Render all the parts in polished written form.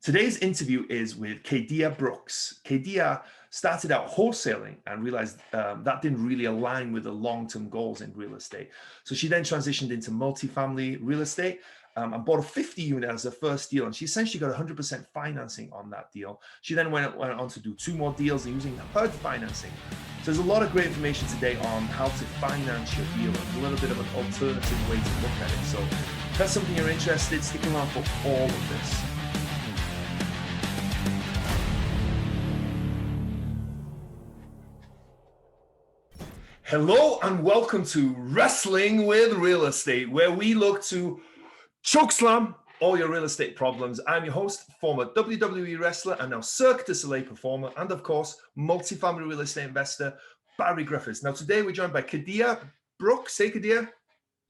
Today's interview is with Kdia Brooks. Kdia started out wholesaling and realized that didn't really align with the long-term goals in real estate. So she then transitioned into multifamily real estate and bought a 50 unit as her first deal. And she essentially got 100% financing on that deal. She then went on to do 2 more deals and using HUD financing. So there's a lot of great information today on how to finance your deal and a little bit of an alternative way to look at it. So if that's something you're interested, stick around for all of this. Hello and welcome to Wrestling with Real Estate, where we look to chokeslam all your real estate problems. I'm your host, former WWE wrestler and now Cirque du Soleil performer, and of course, multifamily real estate investor, Barri Griffiths. Now today we're joined by Kdia Brooks. Hey, Kdia.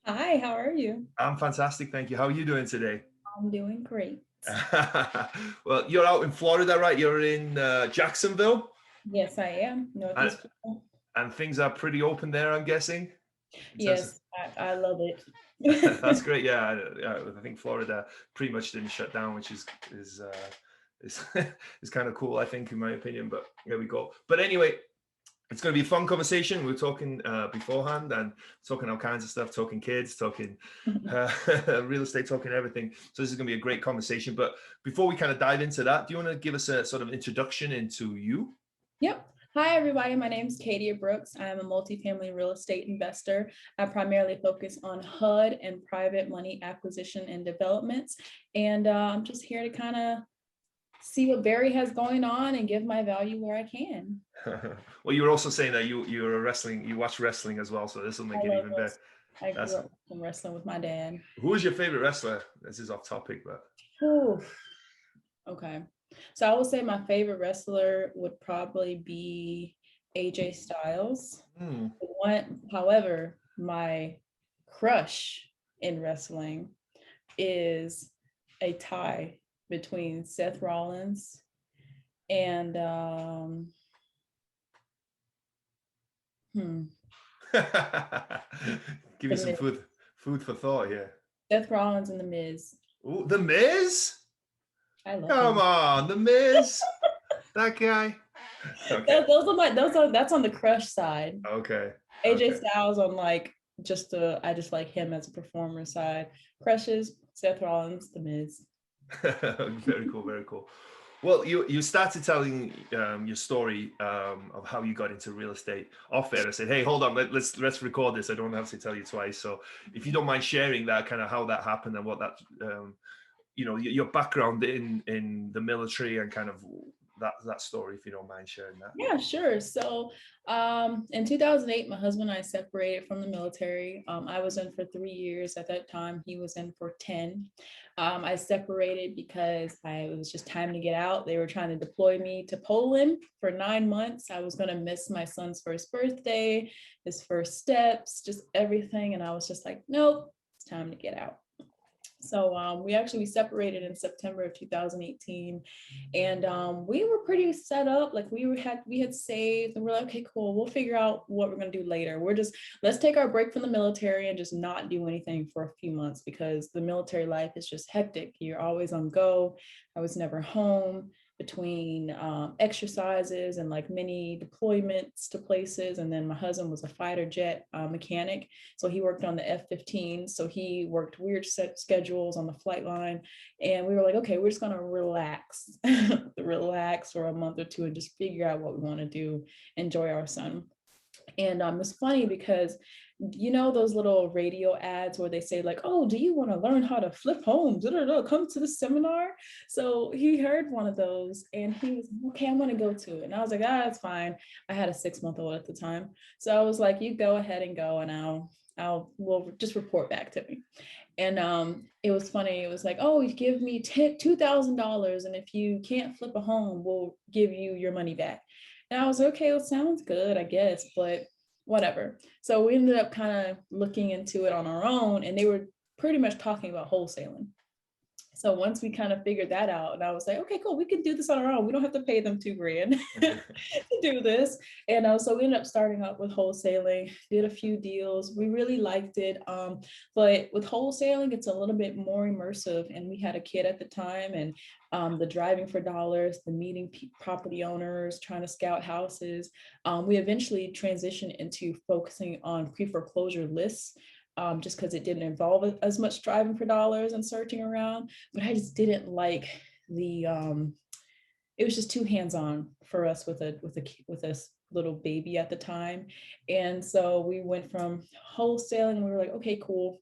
Hi, how are you? I'm fantastic, thank you. How are you doing today? I'm doing great. Well, you're out in Florida, right? You're in Jacksonville? Yes, I am. Northeast Florida. And things are pretty open there, I'm guessing? Yes, I love it. That's great. Yeah, I think Florida pretty much didn't shut down, which is kind of cool, I think, in my opinion. But there we go. But anyway, it's going to be a fun conversation. We were talking beforehand and talking all kinds of stuff, talking kids, talking real estate, talking everything. So this is going to be a great conversation. But before we kind of dive into that, do you want to give us a sort of introduction into you? Yep. Hi, everybody. My name is Kdia Brooks. I'm a multifamily real estate investor. I primarily focus on HUD and private money acquisition and developments. And I'm just here to kind of see what Barry has going on and give my value where I can. Well, you were also saying that you watch wrestling as well, so this will make it even better. I grew up wrestling with my dad. Who was your favorite wrestler? This is off topic, but. Okay. So I would say my favorite wrestler would probably be AJ Styles. However, my crush in wrestling is a tie between Seth Rollins and Give me some food for thought here. Seth Rollins and The Miz. Ooh, The Miz? Come him. on, The Miz. That guy. Okay. That's on the crush side. Okay. AJ Styles on I just like him as a performer side. Crushes, Seth Rollins, The Miz. Very cool, very cool. Well, you started telling your story of how you got into real estate off air. I said, hey, hold on, let's record this. I don't have to tell you twice. So if you don't mind sharing that, kind of how that happened and what that your background in the military and kind of that story, if you don't mind sharing that. Yeah, sure. So in 2008, my husband and I separated from the military. I was in for 3 years at that time. He was in for 10. I separated because it was just time to get out. They were trying to deploy me to Poland for 9 months. I was going to miss my son's first birthday, his first steps, just everything. And I was just like, nope, it's time to get out. So we separated in September of 2018, and we were pretty set up. Like we had saved, and we're like, okay, cool. We'll figure out what we're gonna do later. Let's take our break from the military and just not do anything for a few months, because the military life is just hectic. You're always on go. I was never home between exercises and many deployments to places. And then my husband was a fighter jet mechanic. So he worked on the F-15. So he worked weird set schedules on the flight line. And we were like, okay, we're just gonna relax for a month or two and just figure out what we wanna do, enjoy our son. And it's funny because those little radio ads where they say oh, do you want to learn how to flip homes? Come to the seminar. So he heard one of those and he was okay, I'm going to go to it. And I was like, that's fine. I had a 6-month-old at the time. So I was like, you go ahead and go, and we'll just report back to me. And it was funny. It was like, oh, you give me $2,000. And if you can't flip a home, we'll give you your money back. And I was okay, well, sounds good, I guess, but whatever. So we ended up kind of looking into it on our own, and they were pretty much talking about wholesaling. So once we kind of figured that out, and I was like, okay, cool, we can do this on our own. We don't have to pay them $2,000 to do this. And so we ended up starting up with wholesaling, did a few deals. We really liked it. But with wholesaling, it's a little bit more immersive. And we had a kid at the time, and the driving for dollars, the meeting property owners, trying to scout houses. We eventually transitioned into focusing on pre-foreclosure lists. Just because it didn't involve as much driving for dollars and searching around, but I just didn't like the. It was just too hands-on for us with a little baby at the time, and so we went from wholesaling. We were like, okay, cool,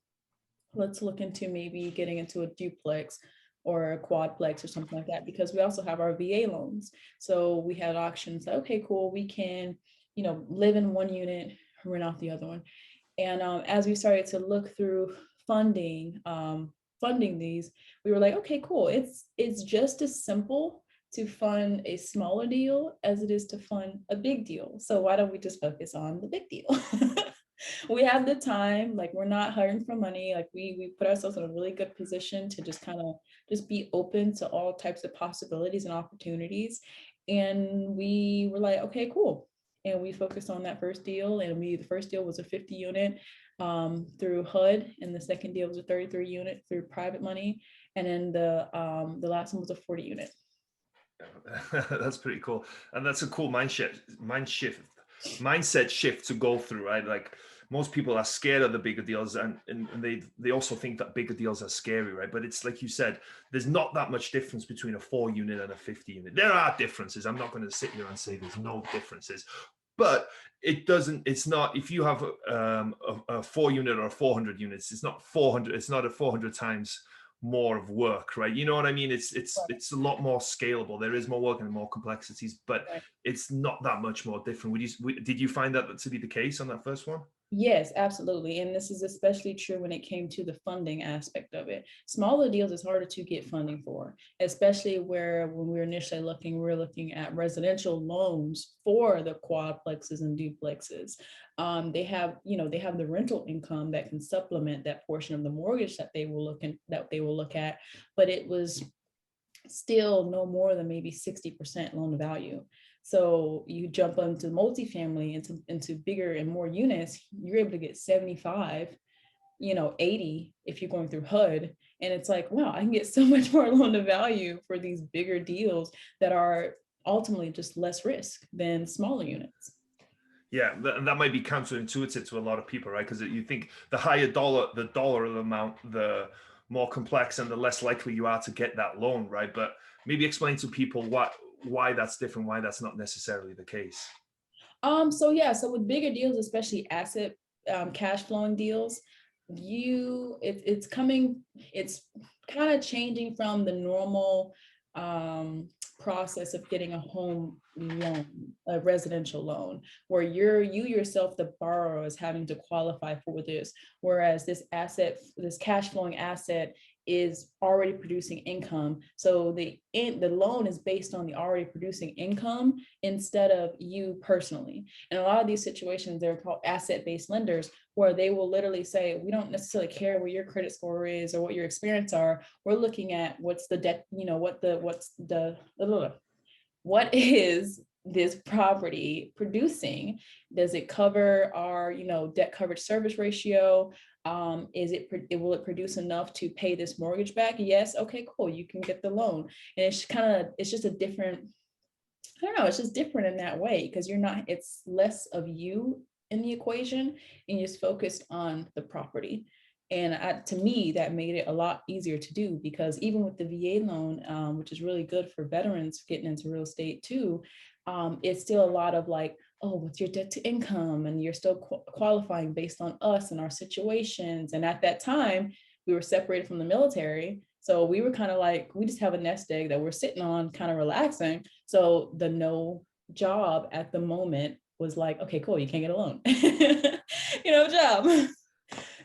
let's look into maybe getting into a duplex or a quadplex or something like that, because we also have our VA loans. So we had auctions. Okay, cool, we can, live in one unit, rent out the other one. And as we started to look through funding, funding these, we were like, okay, cool. It's just as simple to fund a smaller deal as it is to fund a big deal. So why don't we just focus on the big deal? We have the time, like we're not hiring for money. Like we put ourselves in a really good position to just kind of just be open to all types of possibilities and opportunities. And we were like, okay, cool. And we focused on that first deal, and the first deal was a 50 unit through HUD, and the second deal was a 33 unit through private money, and then the last one was a 40 unit. That's pretty cool, and that's a cool mindset shift to go through, right? Like most people are scared of the bigger deals, and they also think that bigger deals are scary, right? But it's like you said, there's not that much difference between a 4 unit and a 50 unit. There are differences. I'm not going to sit here and say there's no differences, but it's not, if you have a 4 unit or 400 units, it's not 400, it's not a 400 times more of work, right? You know what I mean? It's a lot more scalable. There is more work and more complexities, but it's not that much more different. Did you find that to be the case on that first one? Yes, absolutely. And this is especially true when it came to the funding aspect of it. Smaller deals is harder to get funding for, especially when we were initially looking, we were looking at residential loans for the quadplexes and duplexes. They have the rental income that can supplement that portion of the mortgage that they will look at, but it was still no more than maybe 60% loan to value. So you jump into multifamily, into bigger and more units, you're able to get 75, 80 if you're going through HUD. And it's like, wow, I can get so much more loan to value for these bigger deals that are ultimately just less risk than smaller units. Yeah, that might be counterintuitive to a lot of people, right? Because you think the higher the dollar amount, the more complex and the less likely you are to get that loan, right? But maybe explain to people why that's different, why that's not necessarily the case. So with bigger deals, especially asset cash flowing deals, it's kind of changing from the normal process of getting a home loan, a residential loan, where you yourself, the borrower, is having to qualify for this, whereas this cash flowing asset is already producing income. So the loan is based on the already producing income instead of you personally. And a lot of these situations, they're called asset-based lenders, where they will literally say, we don't necessarily care what your credit score is or what your experience are. We're looking at what's the debt, what is this property producing? Does it cover our, debt coverage service ratio? Will it produce enough to pay this mortgage back? Yes. Okay, cool. You can get the loan. And it's just a different, I don't know, it's just different in that way, because it's less of you in the equation, and you're just focused on the property. And to me, that made it a lot easier to do, because even with the VA loan, which is really good for veterans getting into real estate too, it's still a lot of like, oh, what's your debt to income? And you're still qualifying based on us and our situations. And at that time, we were separated from the military. So we were kind of like, we just have a nest egg that we're sitting on, kind of relaxing. So the no job at the moment was like, okay, cool, you can't get a loan. Job.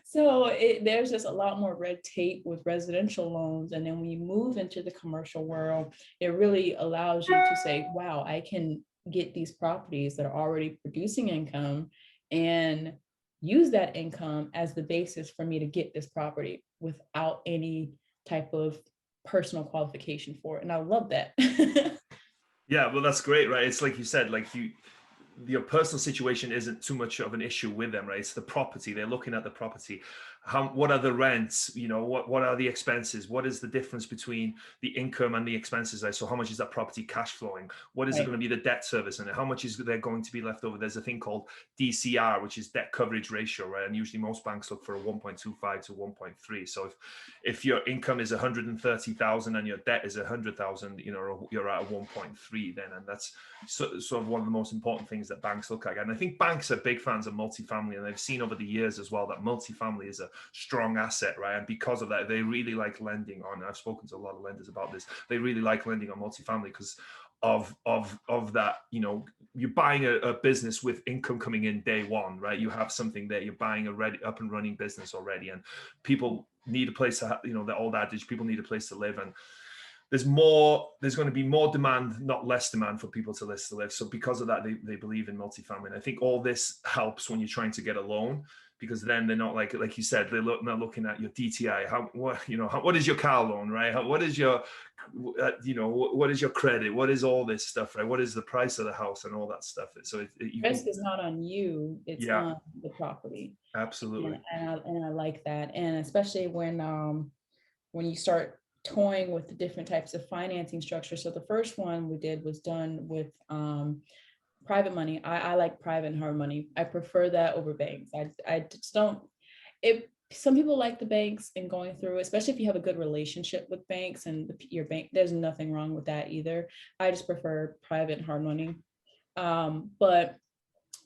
So there's just a lot more red tape with residential loans. And then when you move into the commercial world, it really allows you to say, wow, I can get these properties that are already producing income and use that income as the basis for me to get this property without any type of personal qualification for it. And I love that. Yeah, well, that's great, right? It's like you said, like your personal situation isn't too much of an issue with them, right? It's the property. They're looking at the property. What are the rents? What are the expenses? What is the difference between the income and the expenses? Right? So how much is that property cash flowing? What is it going to be the debt service? And how much is there going to be left over? There's a thing called DCR, which is debt coverage ratio, right? And usually most banks look for a 1.25 to 1.3. So if your income is 130,000 and your debt is 100,000, you're at a 1.3 then, and that's sort of one of the most important things that banks look at. And I think banks are big fans of multifamily, and they've seen over the years as well that multifamily is a strong asset, right? And because of that, they really like lending on. I've spoken to a lot of lenders about this. They really like lending on multifamily because of that. You're buying a business with income coming in day one, right? You have something there. You're buying a ready up and running business already, and people need a place to the old adage, people need a place to live, and there's going to be more demand, not less demand for people to live. So because of that, they believe in multifamily. And I think all this helps when you're trying to get a loan, because then they're not like you said, they're not looking at your DTI. What is your car loan, right? What is your, what is your credit? What is all this stuff, right? What is the price of the house and all that stuff? So risk is not on you, it's on the property. Absolutely. And I like that. And especially when you start toying with the different types of financing structures. So the first one we did was done with private money. I like private and hard money. I prefer that over banks. I just don't. Some people like the banks and going through, especially if you have a good relationship with banks and your bank. There's nothing wrong with that either. I just prefer private and hard money. But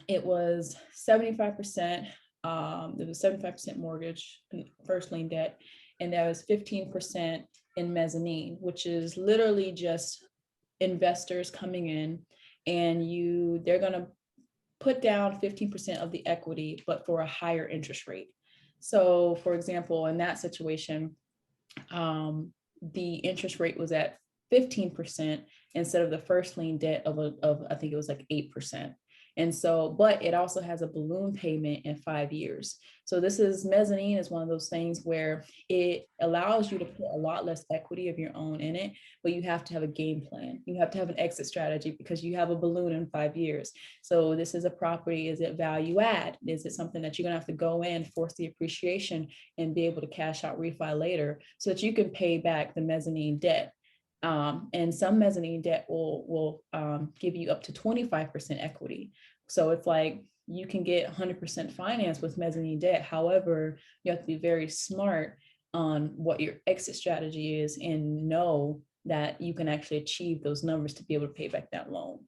it was 75%. It was 75% mortgage, first lien debt, and that was 15% in mezzanine, which is literally just investors coming in, and they're going to put down 15% of the equity, but for a higher interest rate. So for example, in that situation, the interest rate was at 15% instead of the first lien debt of I think it was like 8%. And so, but it also has a balloon payment in 5 years. So mezzanine is one of those things where it allows you to put a lot less equity of your own in it, but you have to have a game plan. You have to have an exit strategy because you have a balloon in 5 years. So this is a property. Is it value add? Is it something that you're gonna have to go in, force the appreciation, and be able to cash out refi later so that you can pay back the mezzanine debt? And some mezzanine debt will give you up to 25% equity. So it's like you can get 100% finance with mezzanine debt. However, you have to be very smart on what your exit strategy is and know that you can actually achieve those numbers to be able to pay back that loan.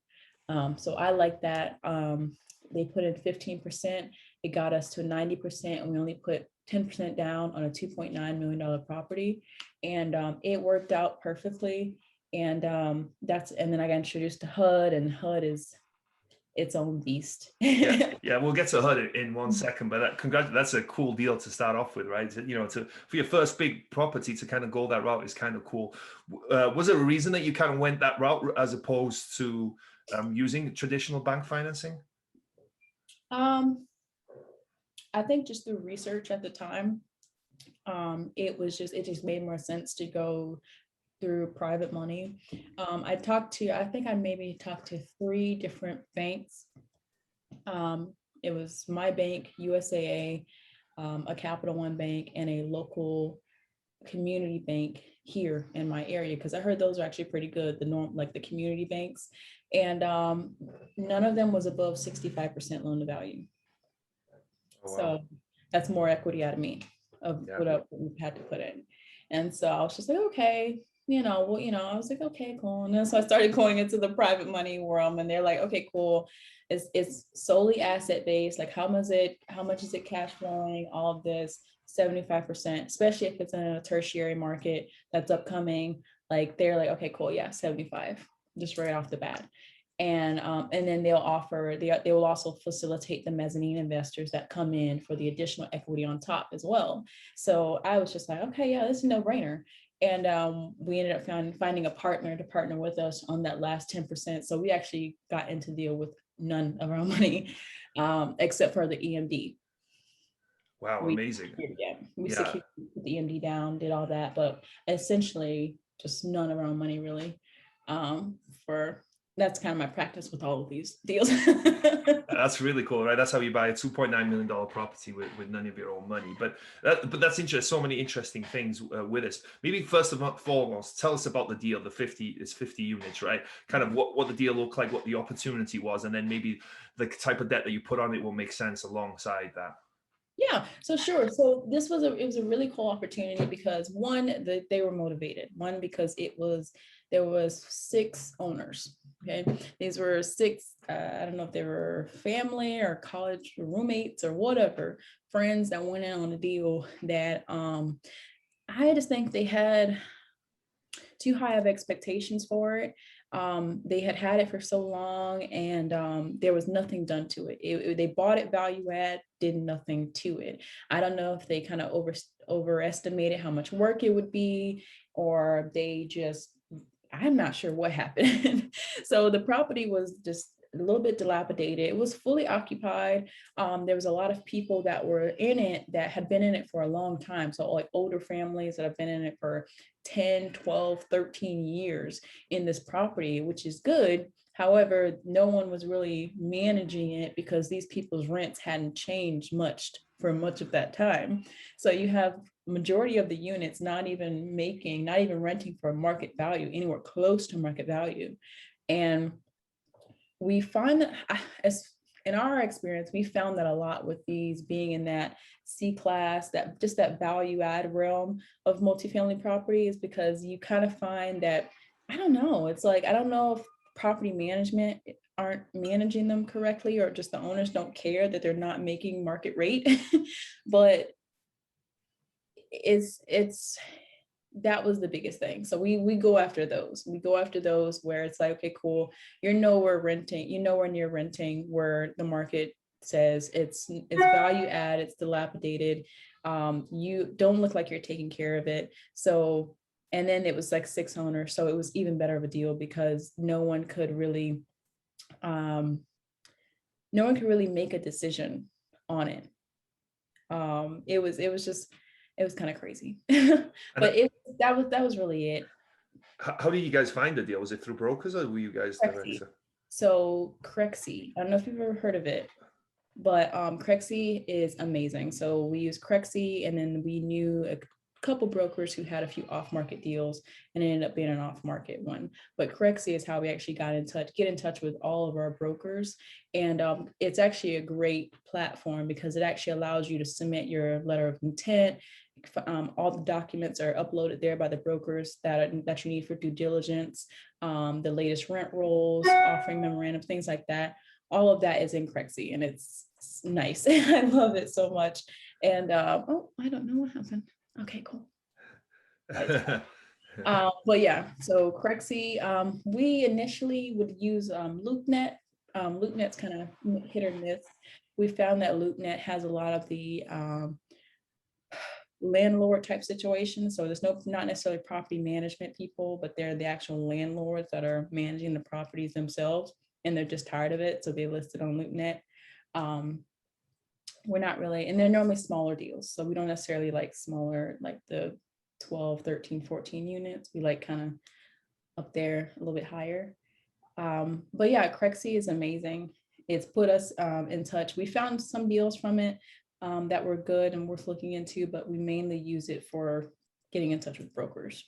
So I like that. They put in 15%. It got us to 90%, and we only put 10% down on a $2.9 million property. And it worked out perfectly. And and then I got introduced to HUD, and HUD is its own beast. yeah, we'll get to HUD in 1 second, but that's a cool deal to start off with, right? For your first big property to kind of go that route is kind of cool. Was there a reason that you kind of went that route as opposed to using traditional bank financing? I think just through research at the time, it just made more sense to go through private money. I think I maybe talked to 3 different banks. It was my bank, USAA, a Capital One bank, and a local community bank here in my area, because I heard those are actually pretty good, like the community banks. And none of them was above 65% loan to value. Oh, wow. So that's more equity out of me of what we had to put in. And so I was just like, okay, I was like, okay, cool. And then so I started going into the private money world, and they're like, okay, cool. It's solely asset based. Like how much is it cash flowing? All of this, 75%, especially if it's in a tertiary market that's upcoming. Like they're like, okay, cool, yeah, 75, just right off the bat. And then they will also facilitate the mezzanine investors that come in for the additional equity on top as well. So I was just like, okay, yeah, this is a no-brainer. And we ended up finding a partner to partner with us on that last 10%. So we actually got into deal with none of our money, except for the EMD. Wow, amazing. We Yeah. secured the EMD down, did all that, but essentially just none of our own money really. For That's kind of my practice with all of these deals. That's really cool, right? That's how you buy a $2.9 million property with none of your own money. But that's interesting. So many interesting things with this. Maybe first of foremost, tell us about the deal. The 50 units, right? Kind of what the deal looked like, what the opportunity was, and then maybe the type of debt that you put on it will make sense alongside that. Yeah, so sure. So it was a really cool opportunity because one, they were motivated. One, because there was 6 owners. Okay, these were 6. I don't know if they were family or college roommates or whatever, friends that went in on a deal that I just think they had too high of expectations for it. They had it for so long, and there was nothing done to it. They bought it value add, did nothing to it. I don't know if they kind of overestimated how much work it would be, or I'm not sure what happened. So the property was just a little bit dilapidated. It was fully occupied. There was a lot of people that were in it that had been in it for a long time. So like older families that have been in it for 10, 12, 13 years in this property, which is good. However, no one was really managing it because these people's rents hadn't changed much for much of that time. So you have majority of the units not even renting for market value, anywhere close to market value. And we find that, as in our experience, we found that a lot with these being in that C class, that just that value add realm of multifamily properties, because you kind of find that, I don't know, it's like, I don't know if property management aren't managing them correctly, or just the owners don't care that they're not making market rate. But it's that was the biggest thing. So we go after those. We go after those where it's like, okay, cool. You're nowhere near renting where the market says it's value add, it's dilapidated. You don't look like you're taking care of it. So, and then it was like 6 owners. So it was even better of a deal because no one could really make a decision on it. It was kind of crazy, but that was really it. How did you guys find the deal? Was it through brokers or were you guys direct? So Crexi, I don't know if you've ever heard of it, but Crexi is amazing. So we use Crexi, and then we knew a couple brokers who had a few off-market deals, and it ended up being an off-market one. But Crexi is how we actually get in touch with all of our brokers. And it's actually a great platform because it actually allows you to submit your letter of intent. All the documents are uploaded there by the brokers that you need for due diligence, the latest rent rolls, offering memorandum, things like that. All of that is in Crexi, and it's nice. I love it so much. And I don't know what happened. Okay, cool. But yeah, so Crexi, we initially would use LoopNet. LoopNet's kind of hit or miss. We found that LoopNet has a lot of the landlord type situations. So there's not necessarily property management people, but they're the actual landlords that are managing the properties themselves, and they're just tired of it. So they listed on LoopNet. We're not really, and they're normally smaller deals. So we don't necessarily like smaller, like the 12, 13, 14 units. We like kind of up there a little bit higher. But yeah, Crexi is amazing. It's put us in touch. We found some deals from it that were good and worth looking into, but we mainly use it for getting in touch with brokers.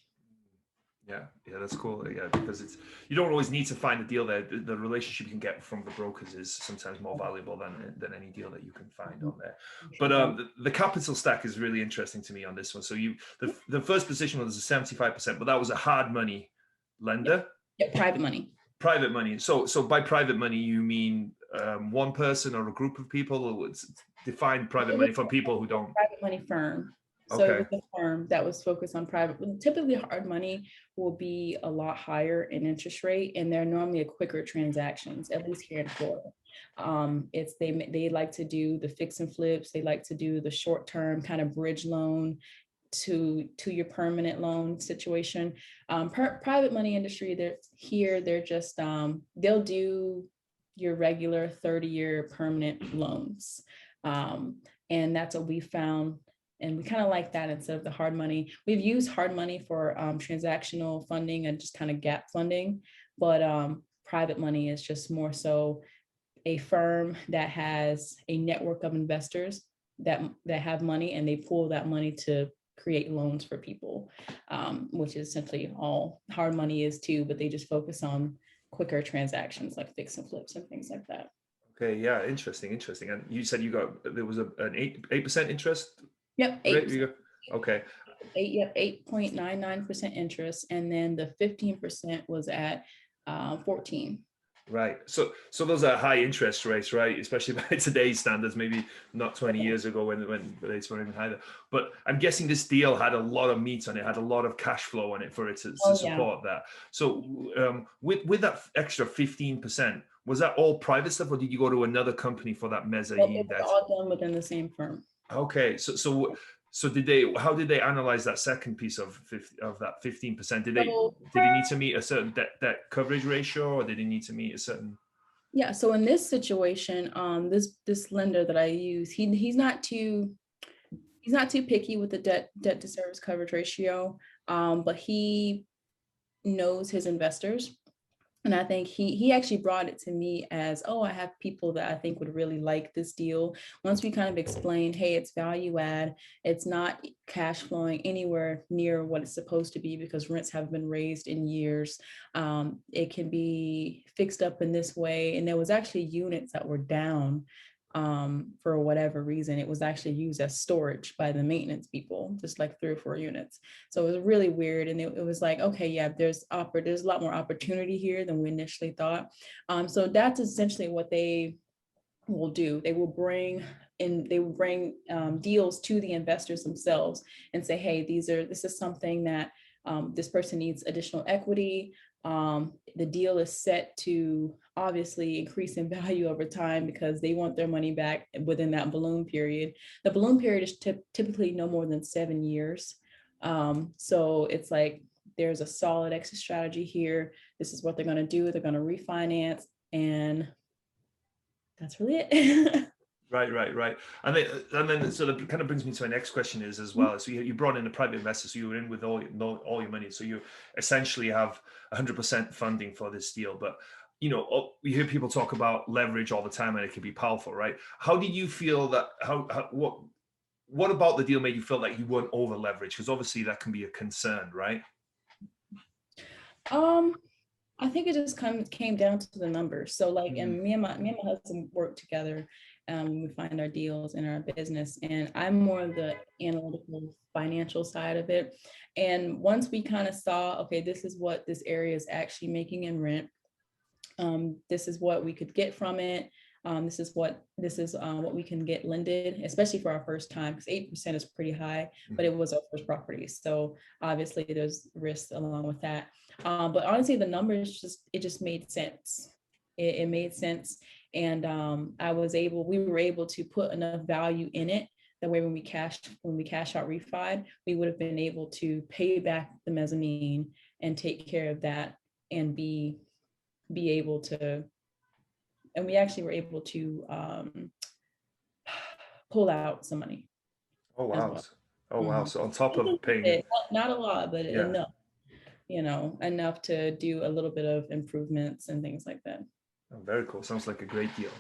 Yeah, that's cool. Yeah, because you don't always need to find a deal there. The relationship you can get from the brokers is sometimes more valuable than any deal that you can find on there. But the capital stack is really interesting to me on this one. So the first position was a 75%, but that was a hard money lender. Yeah, private money. Private money. So by private money, you mean one person or a group of people? Or define private money for people who don't. Private money firm. So okay. It was a firm that was focused on private. Typically, hard money will be a lot higher in interest rate, and they're normally a quicker transactions, at least here in Florida. They like to do the fix and flips. They like to do the short term kind of bridge loan to your permanent loan situation. Private money industry, they're just they'll do your regular 30-year permanent loans. And that's what we found. And we kind of like that instead of the hard money. We've used hard money for transactional funding and just kind of gap funding, but private money is just more so a firm that has a network of investors that have money, and they pull that money to create loans for people, which is essentially all hard money is too, but they just focus on quicker transactions like fix and flips and things like that. Okay, yeah, interesting. And you said there was an 8% interest? Yep, 8%. Okay. 8.99% interest, and then the 15% was at 14. Right. So those are high interest rates, right? Especially by today's standards, maybe not 20 years ago when rates were even higher. But I'm guessing this deal had a lot of meat on it, had a lot of cash flow on it for it to support that. So with that extra 15%, was that all private stuff, or did you go to another company for that mezzanine? It was all done within the same firm. Okay. So how did they analyze that second piece of that 15%? Did they need to meet a certain debt coverage ratio, or did they need to meet a certain? Yeah. So in this situation, this lender that I use, he's not too picky with the debt to service coverage ratio, but he knows his investors. And I think he actually brought it to me as, oh, I have people that I think would really like this deal. Once we kind of explained, hey, it's value add, it's not cash flowing anywhere near what it's supposed to be because rents have been raised in years. It can be fixed up in this way. And there was actually units that were down for whatever reason. It was actually used as storage by the maintenance people, just like 3 or 4 units. So it was really weird. And it was like, okay, yeah, there's a lot more opportunity here than we initially thought. So that's essentially what they will do. They will bring deals to the investors themselves and say, hey, this is something that this person needs additional equity. The deal is set to obviously increase in value over time because they want their money back within that balloon period. The balloon period is typically no more than 7 years. So it's like there's a solid exit strategy here. This is what they're going to do. They're going to refinance, and that's really it. Right. And then so that kind of brings me to my next question is as well. So you brought in a private investor, so you were in with all your money. So you essentially have 100% funding for this deal. But we hear people talk about leverage all the time, and it can be powerful, right? How did you feel that? What about the deal made you feel like you weren't over leveraged? Because obviously that can be a concern, right? I think it just came down to the numbers. So like, and me and my husband work together. We find our deals in our business, and I'm more of the analytical financial side of it. And once we kind of saw, okay, this is what this area is actually making in rent. This is what we could get from it. This is what we can get lended, especially for our first time, because 8% is pretty high, but it was our first property. So obviously there's risks along with that. But honestly, the numbers just made sense. It made sense. And we were able to put enough value in it. That way, when we cash out refi, we would have been able to pay back the mezzanine and take care of that and be able to. And we actually were able to pull out some money. Oh wow! Well. Oh wow! So on top of paying, not a lot, but enough. Enough to do a little bit of improvements and things like that. Oh, very cool. Sounds like a great deal.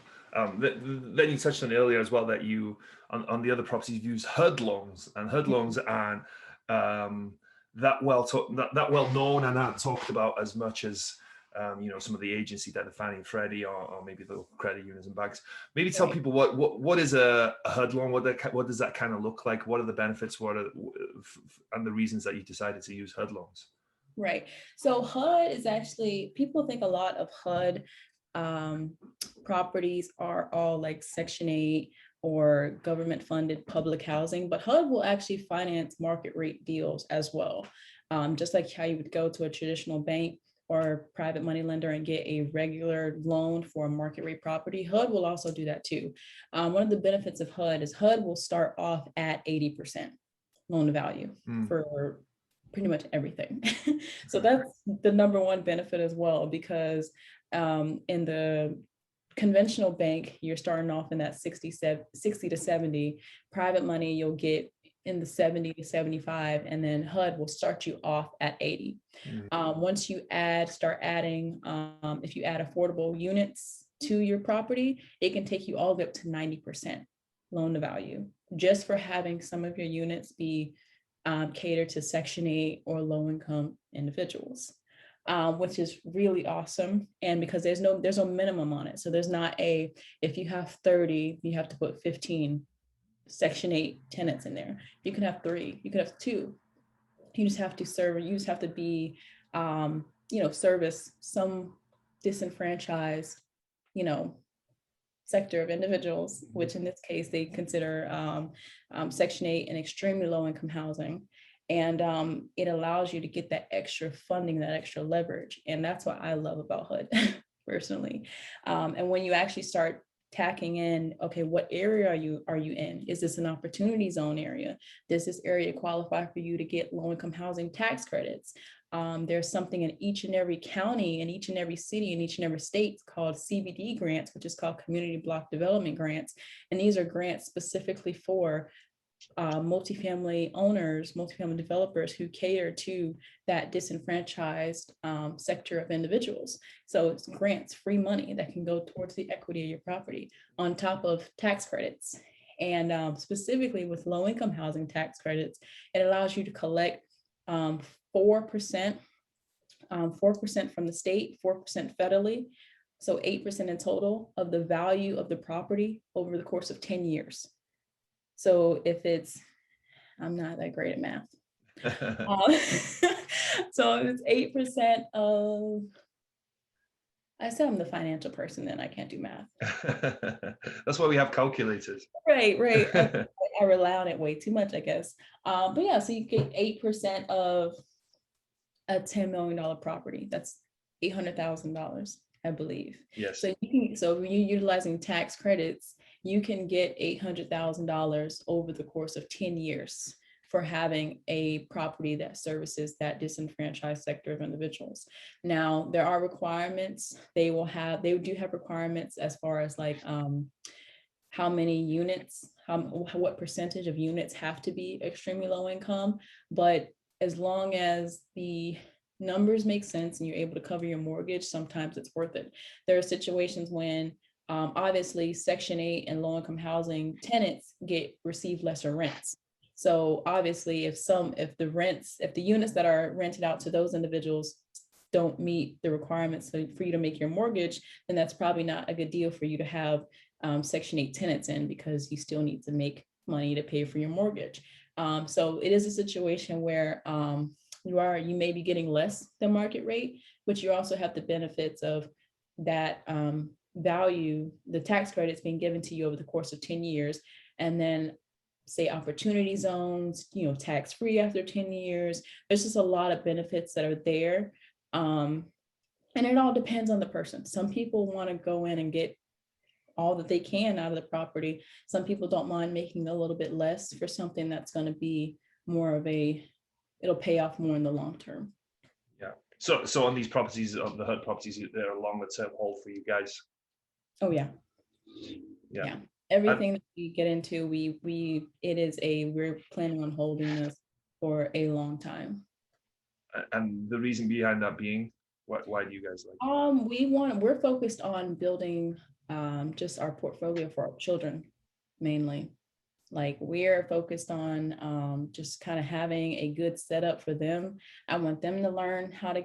Then you touched on earlier as well that you on the other properties you use HUD loans, and HUD loans aren't that well known and aren't talked about as much as some of the agency that the Fannie and Freddie or maybe the credit unions and banks. Maybe tell people what is a HUD loan? What does that kind of look like? What are the benefits? And the reasons that you decided to use HUD loans? Right. So HUD is actually, people think a lot of HUD properties are all like Section 8 or government funded public housing, but HUD will actually finance market rate deals as well. Just like how you would go to a traditional bank or private money lender and get a regular loan for a market rate property, HUD will also do that too. One of the benefits of HUD is HUD will start off at 80% loan to value for pretty much everything. So that's the number one benefit as well, because in the conventional bank, you're starting off in that 60 to 70. Private money, you'll get in the 70 to 75, and then HUD will start you off at 80. Once you start adding, if you add affordable units to your property, it can take you all the way up to 90% loan to value, just for having some of your units be catered to Section 8 or low income individuals. Which is really awesome. And because there's no minimum on it. So there's not if you have 30, you have to put 15 Section 8 tenants in there. You can have 3, you could have 2. You just have to be, service some disenfranchised, sector of individuals, which in this case, they consider Section 8 and extremely low income housing. And it allows you to get that extra funding, that extra leverage. And that's what I love about HUD personally. And when you actually start tacking in, okay, what area are you in? Is this an opportunity zone area? Does this area qualify for you to get low income housing tax credits? There's something in each and every county, in each and every city, in each and every state called CBD grants, which is called Community Block Development Grants. And these are grants specifically for multifamily owners, multifamily developers who cater to that disenfranchised sector of individuals. So it's grants, free money that can go towards the equity of your property on top of tax credits. And specifically with low income housing tax credits, it allows you to collect 4%, 4% from the state, 4% federally, so 8% in total of the value of the property over the course of 10 years. So if I'm not that great at math. So if it's 8% of, I said I'm the financial person, then I can't do math. That's why we have calculators. Right. I rely on it way too much, I guess. But yeah, so you get 8% of a $10 million property. That's $800,000, I believe. Yes. So when you're utilizing tax credits, you can get $800,000 over the course of 10 years for having a property that services that disenfranchised sector of individuals. Now, there are requirements. They do have requirements as far as like how many units, what percentage of units have to be extremely low income. But as long as the numbers make sense and you're able to cover your mortgage, sometimes it's worth it. There are situations when obviously Section 8 and low income housing tenants receive lesser rents. So obviously if the units that are rented out to those individuals don't meet the requirements for you to make your mortgage, then that's probably not a good deal for you to have Section 8 tenants in, because you still need to make money to pay for your mortgage. So it is a situation where you may be getting less than market rate, but you also have the benefits of that value, the tax credits being given to you over the course of 10 years. And then say opportunity zones, tax free after 10 years. There's just a lot of benefits that are there. And it all depends on the person. Some people want to go in and get all that they can out of the property. Some people don't mind making a little bit less for something that's going to be it'll pay off more in the long term. Yeah. So on these properties, on the HUD properties, they're a longer term hold for you guys. Oh yeah. Yeah. Everything that we get into, we're planning on holding this for a long time. And the reason behind that being, why do you guys like? We're focused on building just our portfolio for our children mainly. Like we're focused on just kind of having a good setup for them. I want them to learn how to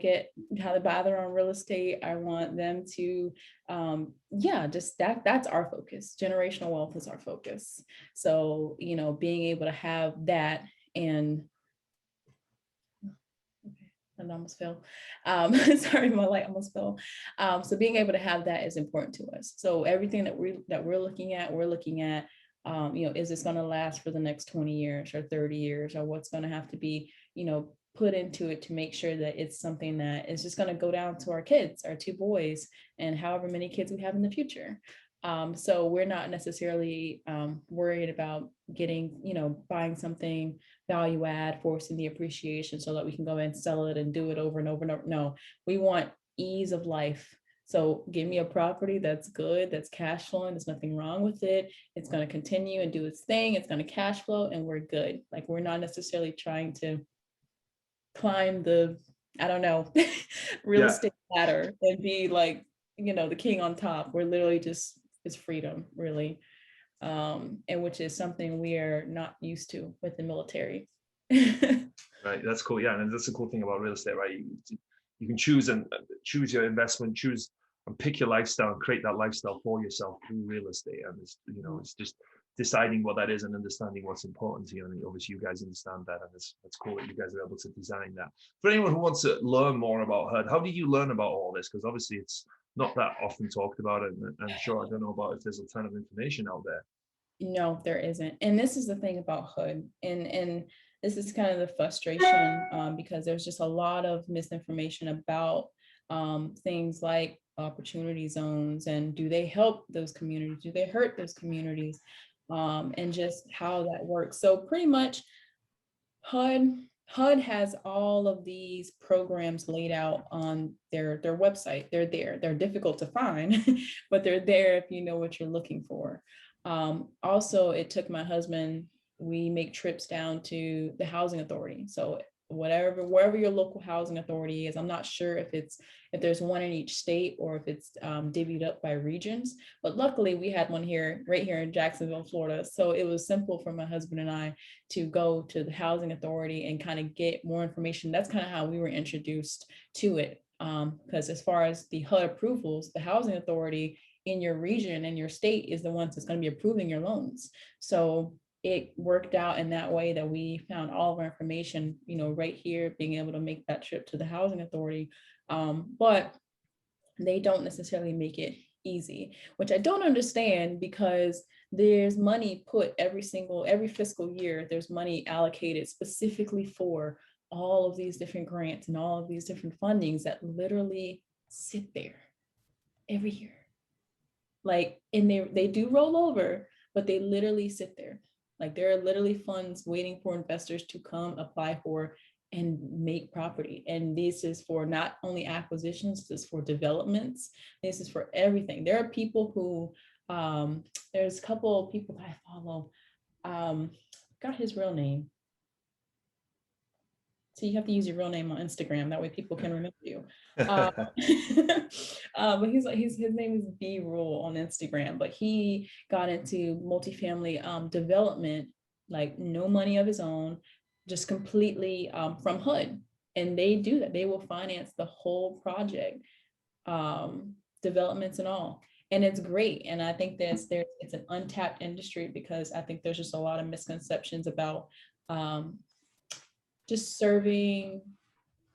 buy their own real estate. I want them to, just that's our focus. Generational wealth is our focus. So, being able to have that and I almost fell. Sorry, my light almost fell. So being able to have that is important to us. So everything that we're looking at, is this going to last for the next 20 years or 30 years, or what's going to have to be, put into it to make sure that it's something that is just going to go down to our kids, our 2 boys, and however many kids we have in the future. So we're not necessarily worried about buying something value add, forcing the appreciation so that we can go and sell it and do it over and over and over. No, we want ease of life So give me a property that's good, that's cash flowing, there's nothing wrong with it. It's going to continue and do its thing. It's going to cash flow and we're good. Like we're not necessarily trying to climb the, I don't know, real estate ladder and be like, the king on top. We're literally just, it's freedom, really. And which is something we are not used to with the military. Right, that's cool. Yeah, and that's the cool thing about real estate, right? You can choose your investment, choose and pick your lifestyle and create that lifestyle for yourself through real estate. And it's just deciding what that is and understanding what's important to you. And obviously you guys understand that, and that's cool that you guys are able to design that. For anyone who wants to learn more about HUD, how did you learn about all this? Because obviously it's not that often talked about, and I'm sure I don't know about if there's a ton of information out there. No, there isn't. And this is the thing about HUD. And this is kind of the frustration because there's just a lot of misinformation about things like opportunity zones and do they help those communities? Do they hurt those communities? And just how that works. So pretty much HUD has all of these programs laid out on their website. They're there. They're difficult to find, but they're there if you know what you're looking for. Also, it took my husband, we make trips down to the housing authority. So wherever your local housing authority is, I'm not sure if there's one in each state or if it's divvied up by regions, but luckily we had one right here in Jacksonville, Florida. So it was simple for my husband and I to go to the housing authority and kind of get more information. That's kind of how we were introduced to it. Because as far as the HUD approvals, the housing authority in your region and your state is the ones that's going to be approving your loans. So it worked out in that way that we found all of our information, right here, being able to make that trip to the housing authority. But they don't necessarily make it easy, which I don't understand because there's money put every fiscal year, there's money allocated specifically for all of these different grants and all of these different fundings that literally sit there every year. Like, and they do roll over, but they literally sit there. Like there are literally funds waiting for investors to come apply for and make property. And this is for not only acquisitions, this is for developments. This is for everything. There are people who, there's a couple of people that I follow, got his real name. So you have to use your real name on Instagram. That way people can remember you. But his name is B Rule on Instagram, but he got into multifamily development, like no money of his own, just completely from HUD. And they do that. They will finance the whole project, developments and all. And it's great. And I think it's an untapped industry because I think there's just a lot of misconceptions about just serving.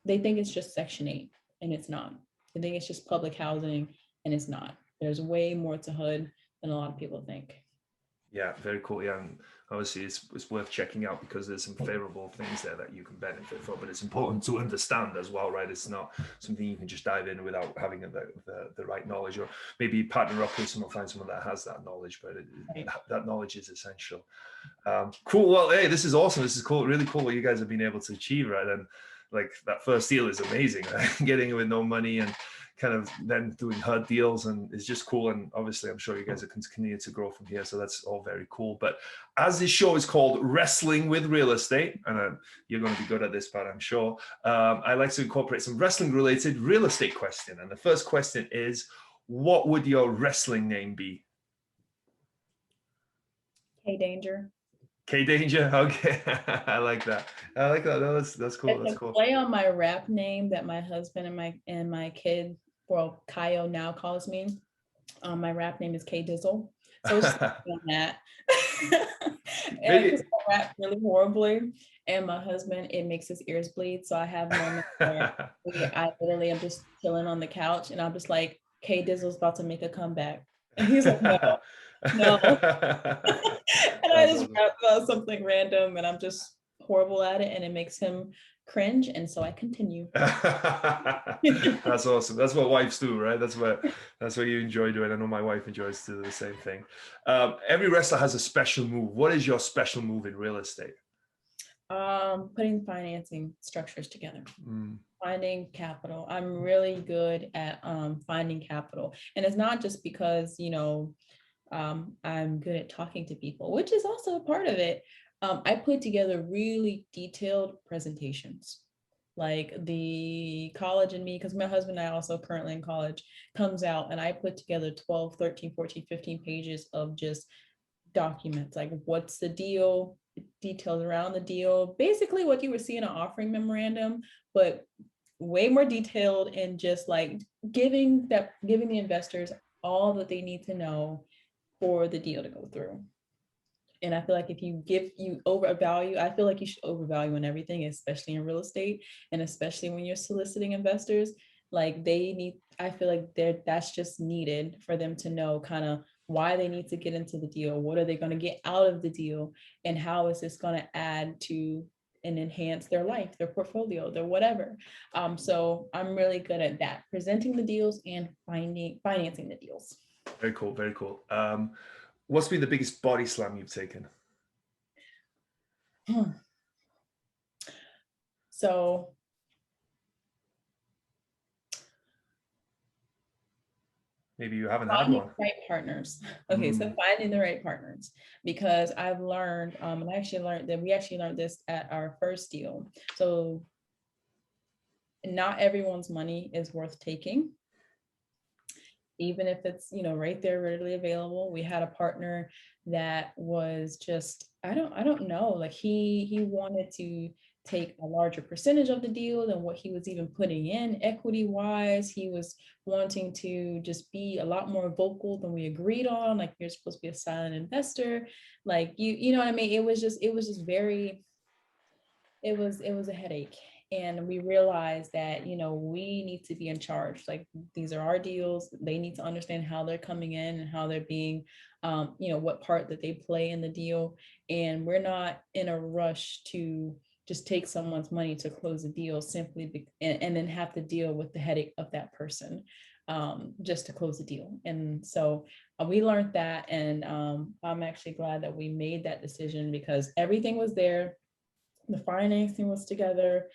They think it's just Section 8 and it's not. They think it's just public housing and it's not. There's way more to HUD than a lot of people think. Yeah, very cool. Yeah, and obviously it's worth checking out because there's some favorable things there that you can benefit from, but it's important to understand as well, right? It's not something you can just dive in without having the right knowledge, or maybe partner up with someone, find someone that has that knowledge, but that knowledge is essential. Cool. Well, hey, this is awesome. This is cool. Really cool what you guys have been able to achieve, right? And like that first deal is amazing, right? Getting it with no money and kind of then doing HUD deals, and it's just cool. And obviously I'm sure you guys are continuing to grow from here, so that's all very cool. But as this show is called Wrestling with Real Estate, and you're going to be good at this part, I'm sure, I like to incorporate some wrestling related real estate question. And the first question is, what would your wrestling name be? Hey, Danger. K Danger. Okay. I like that. No, that's cool. That's cool. Play on my rap name that my husband and my kid, well, Kaio now calls me. My rap name is K Dizzle. So it's on that. And I rap really horribly. And my husband, it makes his ears bleed. So I have moments where I literally am just chilling on the couch and I'm just like, K Dizzle's about to make a comeback. And he's like, no. And I just rap about something random and I'm just horrible at it and it makes him cringe, and so I continue. That's awesome. That's what wives do, right? That's what you enjoy doing. I know my wife enjoys to do the same thing. Every wrestler has a special move. What is your special move in real estate? Putting financing structures together. finding capital. I'm really good at finding capital. And it's not just because, I'm good at talking to people, which is also a part of it. I put together really detailed presentations. Like the college and me, because my husband and I also currently in college, comes out and I put together 12, 13, 14, 15 pages of just documents, like what's the deal, details around the deal, basically what you would see in an offering memorandum, but way more detailed, and just like giving the investors all that they need to know for the deal to go through. And I feel like if you overvalue, I feel like you should overvalue in everything, especially in real estate, and especially when you're soliciting investors. Like I feel like that's just needed for them to know kind of why they need to get into the deal, what are they going to get out of the deal, and how is this going to add to and enhance their life, their portfolio, their whatever. So I'm really good at that, presenting the deals and financing the deals. Very cool. Very cool. What's been the biggest body slam you've taken? So Maybe you haven't had one. Right partners. Okay, so finding the right partners, because I've learned, and we actually learned this at our first deal. So not everyone's money is worth taking, even if it's, right there readily available. We had a partner that was just, I don't know, like he wanted to take a larger percentage of the deal than what he was even putting in equity wise. He was wanting to just be a lot more vocal than we agreed on. Like, you're supposed to be a silent investor. Like, you know what I mean? It was just very, it was a headache. And we realized that, we need to be in charge. Like, these are our deals. They need to understand how they're coming in and how they're being, what part that they play in the deal. And we're not in a rush to just take someone's money to close a deal and then have to deal with the headache of that person just to close the deal. And so we learned that. And I'm actually glad that we made that decision, because everything was there. The financing was together,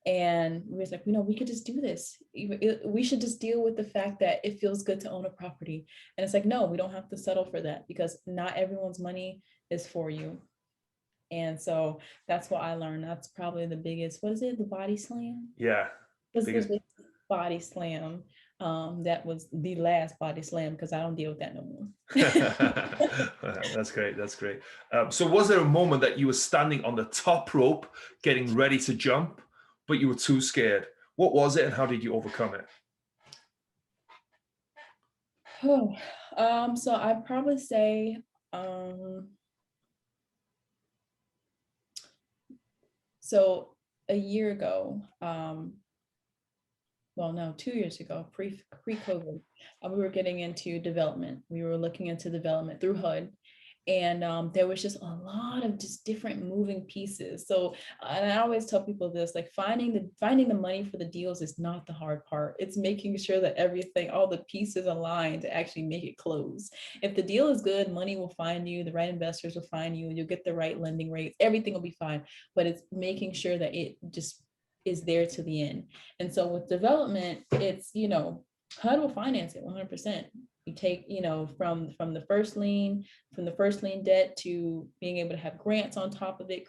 and we was like, we could just do this. We should just deal with the fact that it feels good to own a property. And it's like, no, we don't have to settle for that, because not everyone's money is for you. And so that's what I learned. That's probably the biggest, what is it? The body slam? Yeah. That's the biggest body slam. That was the last body slam, because I don't deal with that no more. That's great. That's great. So was there a moment that you were standing on the top rope, getting ready to jump, but you were too scared? What was it, and how did you overcome it? So I'd probably say, so a year ago, 2 years ago, pre-COVID, we were getting into development. We were looking into development through HUD. And there was just a lot of just different moving pieces. So, and I always tell people this, like, finding the money for the deals is not the hard part. It's making sure that all the pieces align to actually make it close. If the deal is good, money will find you, the right investors will find you, you'll get the right lending rates, everything will be fine. But it's making sure that it just is there to the end. And so with development, it's, HUD will finance it 100%. You take, from the first lien debt to being able to have grants on top of it,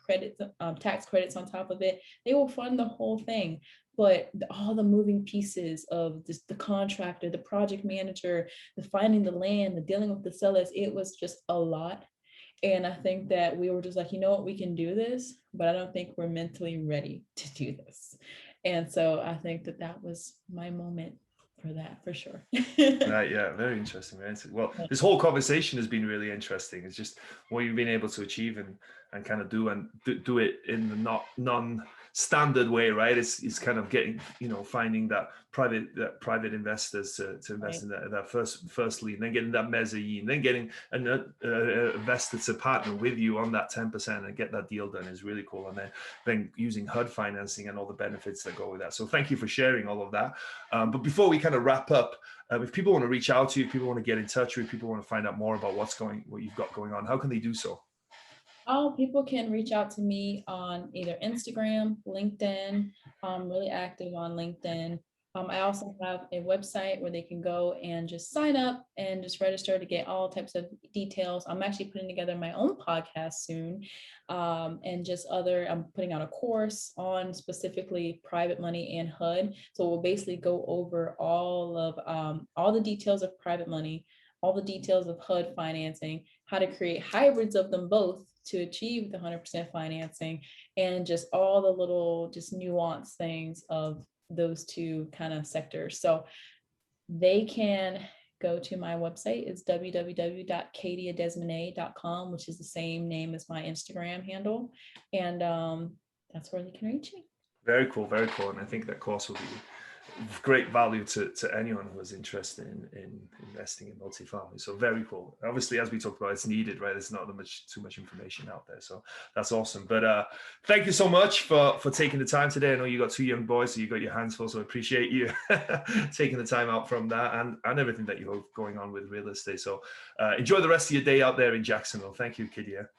tax credits on top of it. They will fund the whole thing. But all the moving pieces of this, the contractor, the project manager, the finding the land, the dealing with the sellers, it was just a lot. And I think that we were just like, we can do this, but I don't think we're mentally ready to do this. And so I think that was my moment for that, for sure. Right, yeah, very interesting. Well, this whole conversation has been really interesting. It's just what you've been able to achieve and kind of do it in the non-standard way, right? It's kind of getting, finding that private investors to invest in that first lien, then getting that mezzanine, then getting an investor to partner with you on that 10% and get that deal done is really cool. And then using HUD financing and all the benefits that go with that. So thank you for sharing all of that. But before we kind of wrap up, if people want to reach out to you, if people want to get in touch with you, people want to find out more about what you've got going on, how can they do so? People can reach out to me on either Instagram, LinkedIn, I'm really active on LinkedIn. I also have a website where they can go and just sign up and just register to get all types of details. I'm actually putting together my own podcast soon, and just I'm putting out a course on specifically private money and HUD. So we'll basically go over all the details of private money, all the details of HUD financing, how to create hybrids of them both to achieve the 100% financing, and just all the little just nuanced things of those two kind of sectors. So they can go to my website. It's www.kdiadesmonet.com, which is the same name as my Instagram handle. And that's where they can reach me. Very cool, very cool. And I think that course will be of great value to anyone who is interested in investing in multifamily. So very cool. Obviously, as we talked about, it's needed, right? There's not too much information out there. So that's awesome. But thank you so much for taking the time today. I know you got 2 young boys, so you got your hands full. So I appreciate you taking the time out from that and everything that you have going on with real estate. So enjoy the rest of your day out there in Jacksonville. Thank you, Kdia.